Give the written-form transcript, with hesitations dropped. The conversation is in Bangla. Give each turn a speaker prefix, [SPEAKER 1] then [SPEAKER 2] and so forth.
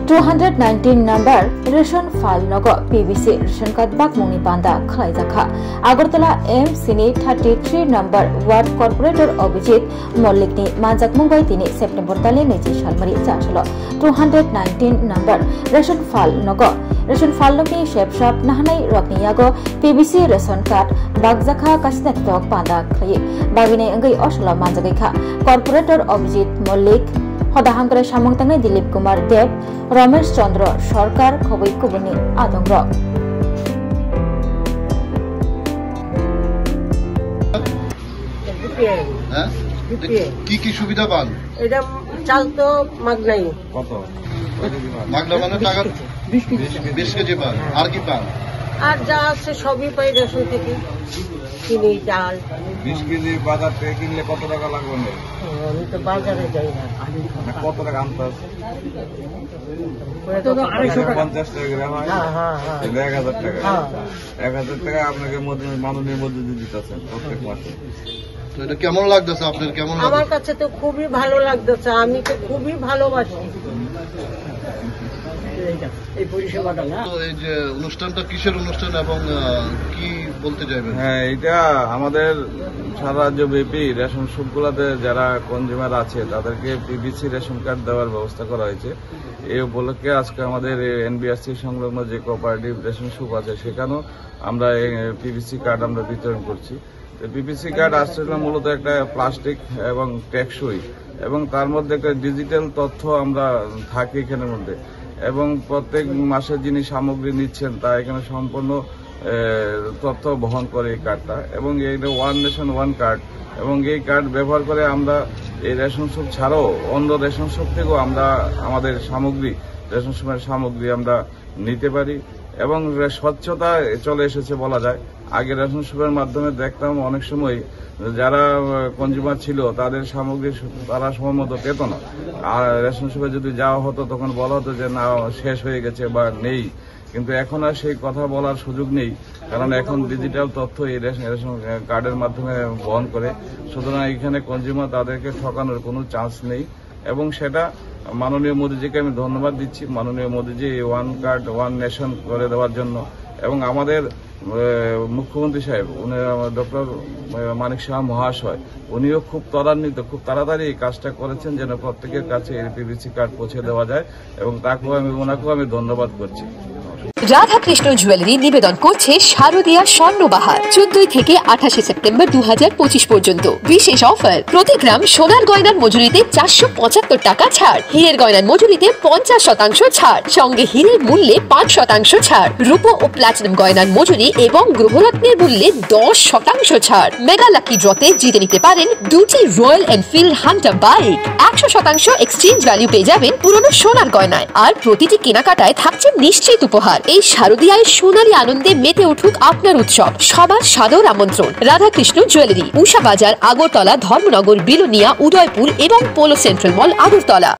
[SPEAKER 1] 219 number রেশন ফাইল নগ পিবিসি রেশন কার্ড বাকমুনি বান্দা খালাইজাখা আগরতলা এম সিনি 33 number ওয়ার্ড কর্পোরেটর অভিজিৎ মল্লিকনি মানজাকমুংবাই তিনি সেপ্টেম্বর তালে 20 সালমারি চাসল 219 number রেশন ফাইল নগ রেশন ফাইল নগনি শেপশাপ নাহানাই রকনিয়াগো পিবিসি রেশন কার্ড বাগজাখা কাসিনাতক বান্দা খালাই বাগিনাই अंगै অসলা মানজাগাইখা কর্পোরেটর অভিজিৎ মল্লিক হদাহাঙ্গরে সামংতাংনাই দিলীপ কুমার দেব রমেশ চন্দ্র সরকার খবই কুবনি আদংর
[SPEAKER 2] কি কি সুবিধা পান?
[SPEAKER 3] এটা চাল তো মাগনাই।
[SPEAKER 2] কত মাগনা মানে টাকা 20 কেজি পান। আর কি পান?
[SPEAKER 3] আর যা আছে সবই পাই রেশন থেকে, চিনি চাল।
[SPEAKER 4] 20 কেজি বাজার থেকে কিনলে কত টাকা লাগবে?
[SPEAKER 3] আমি তো বাজারে যাই না।
[SPEAKER 4] কত টাকা আনতে হবে? 50 টাকা গ্রাম হয়। 1000 টাকা। 1000 টাকা আপনাকে মাননীয় মজুরি দিতেছেন প্রত্যেক মাসে।
[SPEAKER 2] তো এটা কেমন লাগতেছে আপনার? কেমন
[SPEAKER 3] আমার কাছে তো খুবই ভালো লাগতেছে, আমি তো খুবই ভালোবাসি এই পরিষেবাটা।
[SPEAKER 2] এই যে অনুষ্ঠানটা কিসের অনুষ্ঠান এবং কি বলতে চাইবেন?
[SPEAKER 4] হ্যাঁ, এটা আমাদের সারা রাজ্যব্যাপী রেশন শপগুলোতে যারা কনজিউমার আছে তাদেরকে পিবিসি রেশন কার্ড দেওয়ার ব্যবস্থা করা হয়েছে। এই উপলক্ষে আজকে আমাদের এনবিআরসি সংলগ্ন যে কোঅপারেটিভ রেশন শপ আছে সেখানেও আমরা পিবিসি কার্ড আমরা বিতরণ করছি। পিবিসি কার্ড আসলে মূলত একটা প্লাস্টিক এবং টেকসই এবং তার মধ্যে একটা ডিজিটাল তথ্য আমরা থাকি এখানের মধ্যে, এবং প্রত্যেক মাসে যিনি সামগ্রী নিচ্ছেন তা এখানে সম্পূর্ণ তথ্য বহন করে এই কার্ডটা, এবং এইটা ওয়ান নেশন ওয়ান কার্ড, এবং এই কার্ড ব্যবহার করে আমরা এই রেশন শপ ছাড়াও অন্য রেশন শপ থেকেও আমরা আমাদের সামগ্রী রেশন শপের সামগ্রী আমরা নিতে পারি, এবং স্বচ্ছতা চলে এসেছে বলা যায়। আগে রেশন শপের মাধ্যমে দেখতাম অনেক সময় যারা কনজিউমার ছিল তাদের সামগ্রী তারা সময় মতো পেত না, আর রেশন শপে যদি যাওয়া হতো তখন বলা হতো যে না শেষ হয়ে গেছে বা নেই, কিন্তু এখন আর সেই কথা বলার সুযোগ নেই, কারণ এখন ডিজিটাল তথ্য এই রেশন কার্ডের মাধ্যমে বহন করে। সুতরাং এখানে কনজিউমার তাদেরকে ঠকানোর কোনো চান্স নেই, এবং সেটা মাননীয় মোদীজিকে আমি ধন্যবাদ দিচ্ছি। মাননীয় মোদীজি ওয়ান কার্ড ওয়ান নেশন করে দেওয়ার জন্য, এবং আমাদের মুখ্যমন্ত্রী সাহেব উনি ডক্টর মানিক শাহ মহাশয় উনিও খুব ত্বরান্বিত খুব তাড়াতাড়ি এই কাজটা করেছেন যেন প্রত্যেকের কাছে এই পিবিসি কার্ড পৌঁছে দেওয়া যায়, এবং ওনাকেও আমি ধন্যবাদ করছি।
[SPEAKER 5] রাধা কৃষ্ণ জুয়েলারি নিবেদন করছে শারদীয়া স্বর্ণবাহার 14 থেকে 28 সেপ্টেম্বর 2025 পর্যন্ত বিশেষ অফার। প্রতি গ্রাম সোনার গয়নার মজুরিতে 475 টাকা ছাড়, হীরের গয়নার মজুরিতে 50% ছাড়, সঙ্গে হীরের মূল্যে 5% ছাড়, রূপো ও প্লাটিনাম গয়নার মজুরি এবং গ্রহরত্নের মূল্যে 10% ছাড়। মেগা লাকি ড্রতে জিতে নিতে পারেন দুটি royal Enfield Hunter bike. 100% exchange value পেয়ে যাবেন পুরনো সোনার গয়নায়, আর প্রতিটি কেনাকাটায় থাকছে নিশ্চিত উপহার। এই শারদীয়ায় সোনালী আনন্দে মেতে উঠুক আপনার উৎসব। সবার সাদর আমন্ত্রণ। রাধাকৃষ্ণ জুয়েলারি, উষা বাজার, আগরতলা, ধর্মনগর, বিলোনিয়া, উদয়পুর এবং পোলো সেন্ট্রাল মল, আগরতলা।